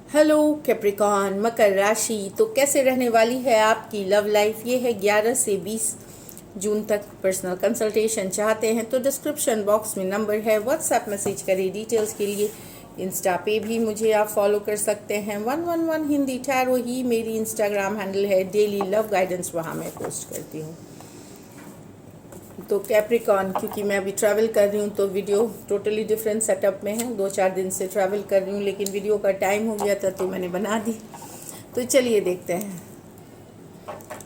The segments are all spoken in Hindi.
हेलो कैप्रिकॉन मकर राशि। तो कैसे रहने वाली है आपकी लव लाइफ? ये है 11 से 20 जून तक। पर्सनल कंसल्टेशन चाहते हैं तो डिस्क्रिप्शन बॉक्स में नंबर है, व्हाट्सएप मैसेज करें डिटेल्स के लिए। इंस्टा पे भी मुझे आप फॉलो कर सकते हैं, 111 हिंदी टैरो ही मेरी इंस्टाग्राम हैंडल है। डेली लव गाइडेंस वहाँ मैं पोस्ट करती हूँ। तो कैप्रिकॉन, क्योंकि मैं अभी ट्रैवल कर रही हूँ तो वीडियो टोटली डिफरेंट सेटअप में है। 2-4 दिन से ट्रैवल कर रही हूँ, लेकिन वीडियो का टाइम हो गया था तो मैंने बना दी। तो चलिए देखते हैं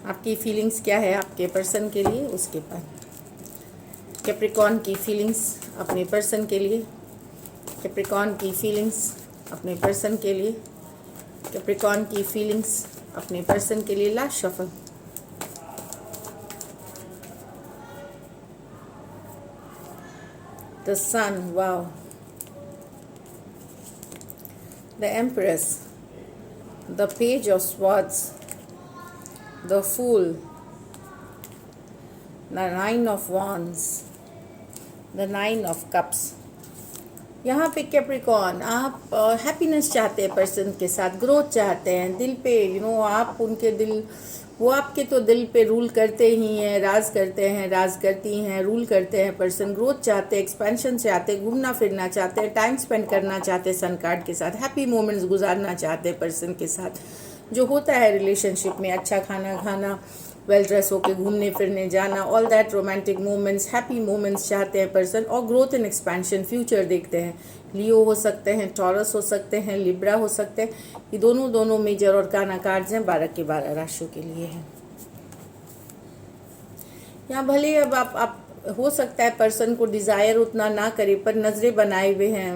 आपकी फीलिंग्स क्या है आपके पर्सन के लिए। उसके बाद कैप्रिकॉन की फीलिंग्स अपने पर्सन के लिए, कैप्रिकॉन की फीलिंग्स अपने पर्सन के लिए, कैप्रिकॉन की फीलिंग्स अपने पर्सन के लिए। Last shuffle. The Sun, wow. The Empress, the Page of Swords, the Fool, the Nine of Wands, the Nine of Cups. यहाँ पे कैप्रिकॉन आप हैप्पीनेस चाहते हैं, पर्सन के साथ ग्रोथ चाहते हैं, दिल पे आप उनके दिल, वो आपके तो दिल पे रूल करते ही हैं, राज करते हैं, राज करती हैं, रूल करते हैं। पर्सन ग्रोथ चाहते हैं, एक्सपेंशन चाहते हैं, घूमना फिरना चाहते हैं, टाइम स्पेंड करना चाहते हैं सन कार्ड के साथ, हैप्पी मोमेंट्स गुजारना चाहते हैं पर्सन के साथ। जो होता है रिलेशनशिप में, अच्छा खाना खाना, वेल ड्रेस होके घूमने फिरने जाना, all that romantic moments, happy moments चाहते हैं पर्सन। और ग्रोथ एंड एक्सपेंशन, फ्यूचर देखते हैं। लियो हो सकते हैं, टॉरस हो सकते हैं, लिब्रा हो सकते हैं। ये दोनों मेजर और काना कार्ड्स हैं, 12 के 12 राशियों के लिए हैं। यहाँ भले अब आप हो सकता है पर्सन को डिज़ायर उतना ना करे, पर नज़रें बनाए हुए हैं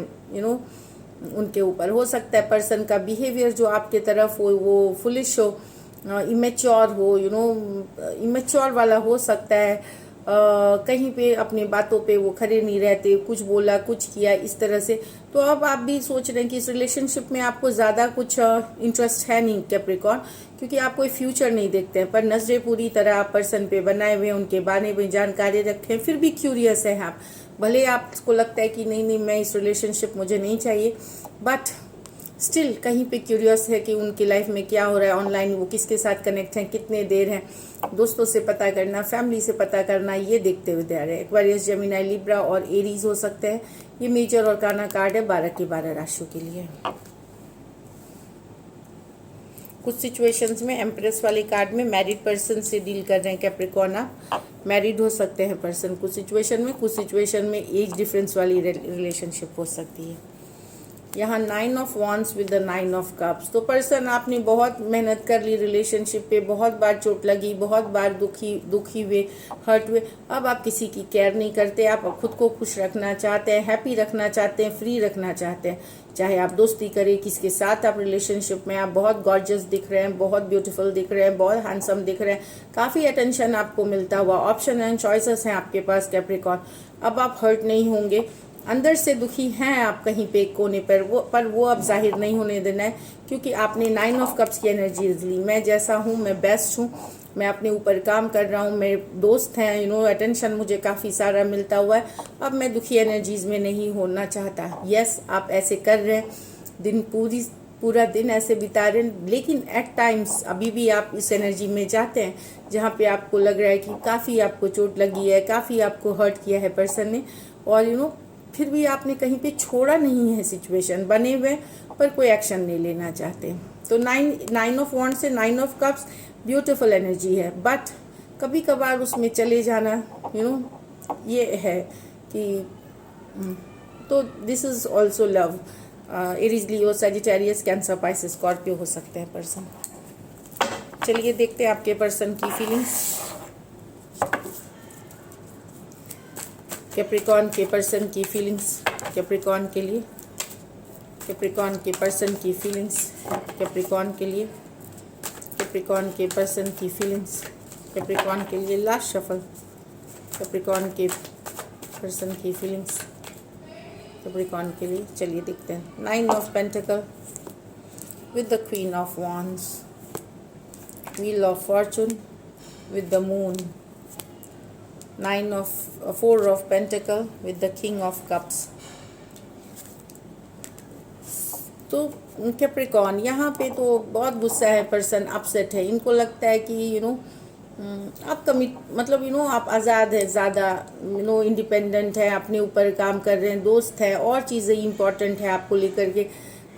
उनके ऊपर। हो सकता है पर्सन का बिहेवियर जो आपके तरफ हो वो फुलिश हो, इमेच्योर हो, इमेच्योर वाला हो सकता है। कहीं पे अपनी बातों पे वो खड़े नहीं रहते, कुछ बोला कुछ किया इस तरह से। तो अब आप भी सोच रहे हैं कि इस रिलेशनशिप में आपको ज़्यादा कुछ इंटरेस्ट है नहीं कैप्रिकॉन, क्योंकि आप कोई फ्यूचर नहीं देखते हैं। पर नज़रें पूरी तरह आप पर्सन पे बनाए हुए हैं, उनके बारे में जानकारी रखें, फिर भी क्यूरियस है आप। भले आपको लगता है कि नहीं मैं इस रिलेशनशिप मुझे नहीं चाहिए, बट स्टिल कहीं पे क्यूरियस है कि उनकी लाइफ में क्या हो रहा है, ऑनलाइन वो किसके साथ कनेक्ट हैं, कितने देर हैं, दोस्तों से पता करना, फैमिली से पता करना, ये देखते हुए तैयार है। एक्वेरियस, जेमिनी, लिब्रा और एरीज हो सकते हैं। ये मेजर और काना कार्ड है 12 के 12 राशियों के लिए। कुछ सिचुएशंस में एम्प्रेस वाले कार्ड में मैरिड पर्सन से डील कर रहे हैं कैप्रिकॉन, आप मैरिड हो सकते हैं पर्सन कुछ सिचुएशन में एज डिफरेंस वाली रिलेशनशिप हो सकती है। यहाँ 9 of wands with the 9 of cups. तो पर्सन आपने बहुत मेहनत कर ली रिलेशनशिप पे, बहुत बार चोट लगी, बहुत बार दुखी हुए, हर्ट हुए। अब आप किसी की केयर नहीं करते, आप खुद को खुश रखना चाहते हैं, हैप्पी रखना चाहते हैं, फ्री रखना चाहते हैं। चाहे आप दोस्ती करें किसके साथ, आप रिलेशनशिप में आप बहुत गॉर्जियस दिख रहे हैं, बहुत ब्यूटीफुल दिख रहे हैं, बहुत हैंडसम दिख रहे हैं, काफ़ी अटेंशन आपको मिलता हुआ, ऑप्शन एंड चॉइसेस हैं आपके पास कैप्रिकॉन। अब आप हर्ट नहीं होंगे। अंदर से दुखी हैं आप कहीं पे कोने पर, वो अब जाहिर नहीं होने देना है, क्योंकि आपने 9 ऑफ कप्स की एनर्जीज ली। मैं जैसा हूँ, मैं बेस्ट हूँ, मैं अपने ऊपर काम कर रहा हूँ, मेरे दोस्त हैं, अटेंशन मुझे काफ़ी सारा मिलता हुआ है। अब मैं दुखी एनर्जीज में नहीं होना चाहता। यस, आप ऐसे कर रहे हैं, पूरा दिन ऐसे बिता रहे हैं, लेकिन एट टाइम्स अभी भी आप इस एनर्जी में जाते हैं जहाँ पे आपको लग रहा है कि काफ़ी आपको चोट लगी है, काफ़ी आपको हर्ट किया है पर्सन ने, और फिर भी आपने कहीं पे छोड़ा नहीं है सिचुएशन, बने हुए पर कोई एक्शन नहीं लेना चाहते। तो 9 ऑफ वॉन्ड से 9 ऑफ कप्स ब्यूटीफुल एनर्जी है, बट कभी कभार उसमें चले जाना ये है कि तो this is also love. Aries, Leo, Sagittarius, cancer, Pisces, Scorpio हो सकते हैं पर्सन। चलिए देखते हैं आपके पर्सन की फीलिंग्स। कैप्रिकॉन के पर्सन की फीलिंग्स कैप्रिकॉन के लिए, कैप्रिकॉन के पर्सन की फीलिंग्स कैप्रिकॉन के लिए, कैप्रिकॉन के पर्सन की फीलिंग्स कैप्रिकॉन के लिए। Last shuffle. कैप्रिकॉन के पर्सन की फीलिंग्स कैप्रिकॉन के लिए। चलिए देखते हैं। 9 of pentacle with the queen of wands, wheel of Fortune with the moon, 4 of pentacle with the king of cups, तो कैप्रिकॉर्न यहाँ पे तो बहुत गुस्सा है पर्सन, अपसेट है, इनको लगता है कि आप कमिट मतलब आप आज़ाद है, ज़्यादा इंडिपेंडेंट है, अपने ऊपर काम कर रहे हैं, दोस्त है और चीज़ें इम्पॉर्टेंट है आपको लेकर के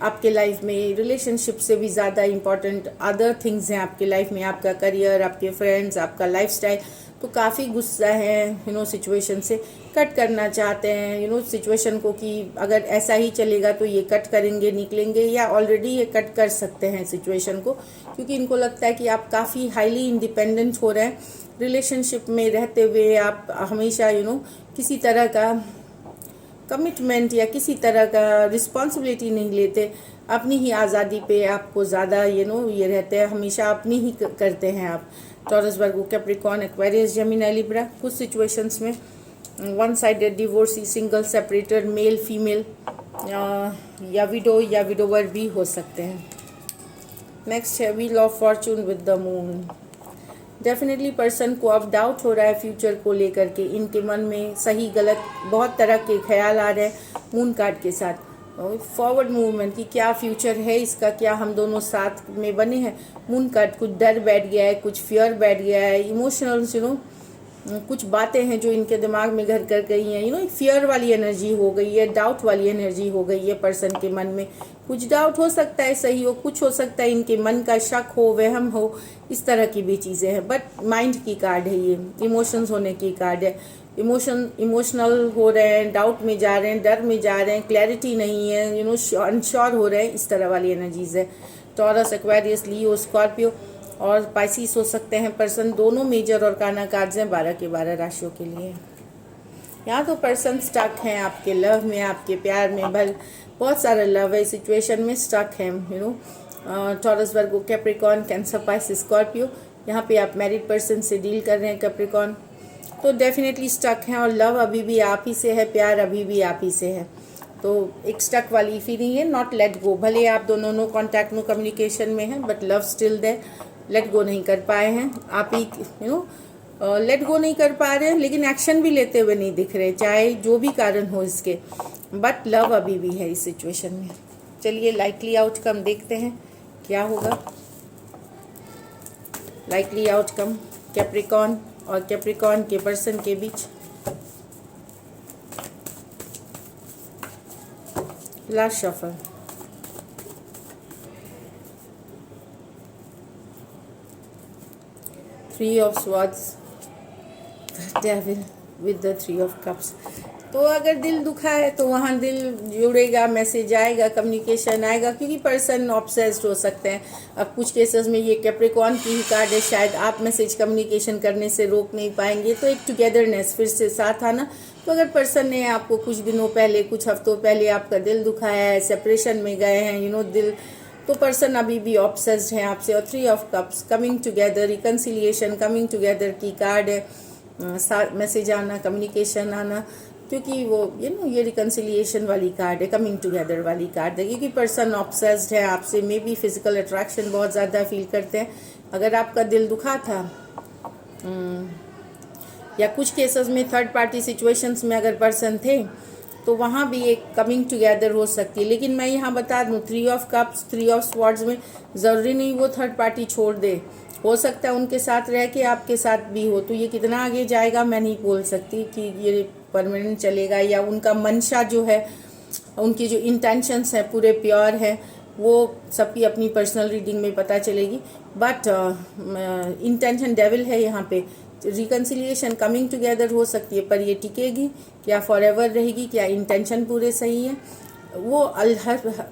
आपके लाइफ में, रिलेशनशिप से भी ज़्यादा इम्पॉर्टेंट अदर थिंग्स हैं आपके लाइफ में, आपका करियर, आपके फ्रेंड्स, आपका लाइफस्टाइल। तो काफ़ी गुस्सा है सिचुएशन से, कट करना चाहते हैं सिचुएशन को कि अगर ऐसा ही चलेगा तो ये कट करेंगे, निकलेंगे, या ऑलरेडी ये कट कर सकते हैं सिचुएशन को, क्योंकि इनको लगता है कि आप काफ़ी हाईली इंडिपेंडेंट हो रहे हैं रिलेशनशिप में रहते हुए। आप हमेशा किसी तरह का कमिटमेंट या किसी तरह का रिस्पॉन्सिबिलिटी नहीं लेते, अपनी ही आज़ादी पे आपको ज़्यादा ये रहते हैं, हमेशा अपनी ही करते हैं आप। टॉरस, वर्गो, कैप्रिकॉर्न, एक्वेरियस, जेमिनी, लिब्रा। कुछ सिचुएशंस में one sided divorcee, single, separator, male female या विडो या विडोवर भी हो सकते हैं। नेक्स्ट है wheel of Fortune with the moon. Definitely person को अब डाउट हो रहा है फ्यूचर को लेकर के, इनके मन में सही गलत बहुत तरह के ख्याल आ रहे हैं मून कार्ड के साथ। फॉरवर्ड मूवमेंट की क्या फ्यूचर है इसका, क्या हम दोनों साथ में बने हैं। मून कार्ड कुछ डर बैठ गया है, कुछ फियर बैठ गया है, इमोशनल्स कुछ बातें हैं जो इनके दिमाग में घर कर गई हैं, फियर वाली एनर्जी हो गई है, डाउट वाली एनर्जी हो गई है पर्सन के मन में। कुछ डाउट हो सकता है सही हो, कुछ हो सकता है इनके मन का शक हो, वहम हो, इस तरह की भी चीज़ें हैं। बट माइंड की कार्ड है ये, इमोशंस होने की कार्ड है। इमोशनल हो रहे हैं, डाउट में जा रहे हैं, डर में जा रहे हैं, क्लैरिटी नहीं है, अनश्योर हो रहे हैं, इस तरह वाली एनर्जीज है। टॉरस, एक्वेरियस, लियो, स्कॉर्पियो और पाइसिस हो सकते हैं पर्सन। दोनों मेजर और काना कार्ड्स हैं 12 के 12 राशियों के लिए। यहाँ तो पर्सन स्टक हैं आपके लव में, आपके प्यार में, भल बहुत सारा लव है, सिचुएशन में स्टक हैं टॉरस, वर्गो, कैप्रिकॉर्न, कैंसर, पाइसिस, स्कॉर्पियो। यहाँ पे आप मैरिड पर्सन से डील कर रहे हैं कैप्रिकॉर्न, तो डेफिनेटली स्टक हैं और लव अभी भी आप ही से है, प्यार अभी भी आप ही से है। तो एक स्टक वाली फीलिंग है, नॉट लेट गो। भले आप दोनों नो कॉन्टैक्ट, नो कम्युनिकेशन में हैं, but love still there. Let go नहीं कर पाए हैं आप ही, लेट गो नहीं कर पा रहे हैं, लेकिन एक्शन भी लेते हुए नहीं दिख रहे, चाहे जो भी कारण हो इसके, बट लव अभी भी है इस सिचुएशन में। चलिए लाइकली आउटकम देखते हैं क्या होगा। लाइकली आउटकम कैप्रिकॉर्न और कैप्रिकॉर्न के पर्सन के बीच। Last shuffle. Three of swords, the devil with the three of cups. तो अगर दिल दुखा है तो वहाँ दिल जुड़ेगा, मैसेज आएगा, कम्युनिकेशन आएगा, क्योंकि पर्सन ऑब्सेस्ड हो सकते हैं। अब कुछ केसेस में ये कैप्रिकॉर्न की ही कार्ड है, शायद आप मैसेज कम्युनिकेशन करने से रोक नहीं पाएंगे, तो एक टुगेदरनेस, फिर से साथ आना। तो अगर पर्सन ने आपको कुछ दिनों पहले, कुछ हफ्तों पहले आपका दिल दुखाया है, सेपरेशन में गए हैं दिल, तो पर्सन अभी भी ऑब्सेस्ड है आपसे। और three of cups, coming together, reconciliation, coming together की कार्ड है, मैसेज आना, कम्युनिकेशन आना, क्योंकि वो ये रिकन्सिलिएशन वाली कार्ड है, कमिंग टुगेदर वाली कार्ड है, क्योंकि पर्सन ऑब्सेस्ड है आपसे, मे बी फिजिकल अट्रैक्शन बहुत ज़्यादा फील करते हैं। अगर आपका दिल दुखा था या कुछ केसेस में थर्ड पार्टी सिचुएशंस में अगर पर्सन थे, तो वहाँ भी एक कमिंग टुगेदर हो सकती है। लेकिन मैं यहाँ बता दूँ, three of cups, three of swords में ज़रूरी नहीं वो थर्ड पार्टी छोड़ दे, हो सकता है उनके साथ रह के आपके साथ भी हो। तो ये कितना आगे जाएगा मैं नहीं बोल सकती कि ये परमानेंट चलेगा, या उनका मंशा जो है, उनकी जो इंटेंशंस है पूरे प्योर है, वो सबकी अपनी पर्सनल रीडिंग में पता चलेगी। बट इंटेंशन डेविल है यहाँ पे। रिकन्सिलिएशन, कमिंग टुगेदर हो सकती है, पर ये टिकेगी क्या, फॉरएवर रहेगी क्या, इंटेंशन पूरे सही है, वो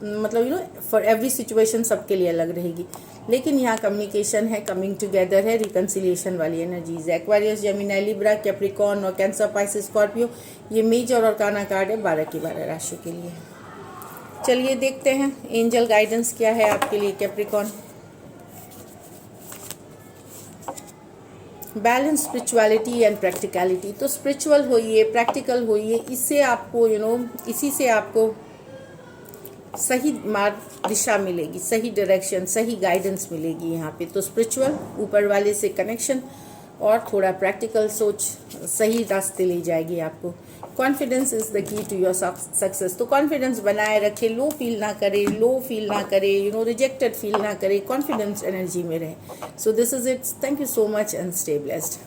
मतलब फॉर एवरी सिचुएशन सबके लिए अलग रहेगी। लेकिन यहाँ कम्युनिकेशन है, कमिंग टुगेदर है, रिकन्सिलिएशन वाली एनर्जीज है। एक्वेरियस, जेमिनी, लिब्रा, कैप्रिकॉर्न और कैंसर, पाइसिस, स्कॉर्पियो, ये मेजर और काना कार्ड है 12 की 12 राशि के लिए। चलिए देखते हैं एंजल गाइडेंस क्या है आपके लिए Capricorn. Balance, spirituality and practicality. तो स्पिरिचुअल होइए, प्रैक्टिकल होइए, इससे आपको इसी से आपको सही मार्ग, दिशा मिलेगी, सही डायरेक्शन, सही गाइडेंस मिलेगी यहाँ पे। तो स्पिरिचुअल, ऊपर वाले से कनेक्शन, और थोड़ा प्रैक्टिकल सोच सही रास्ते ले जाएगी आपको, confidence is the key to your success. तो कॉन्फिडेंस बनाए रखे, लो फील ना करे, रिजेक्टेड फील ना करे, कॉन्फिडेंस एनर्जी में रहे। So this is it. Thank you so much and stay blessed.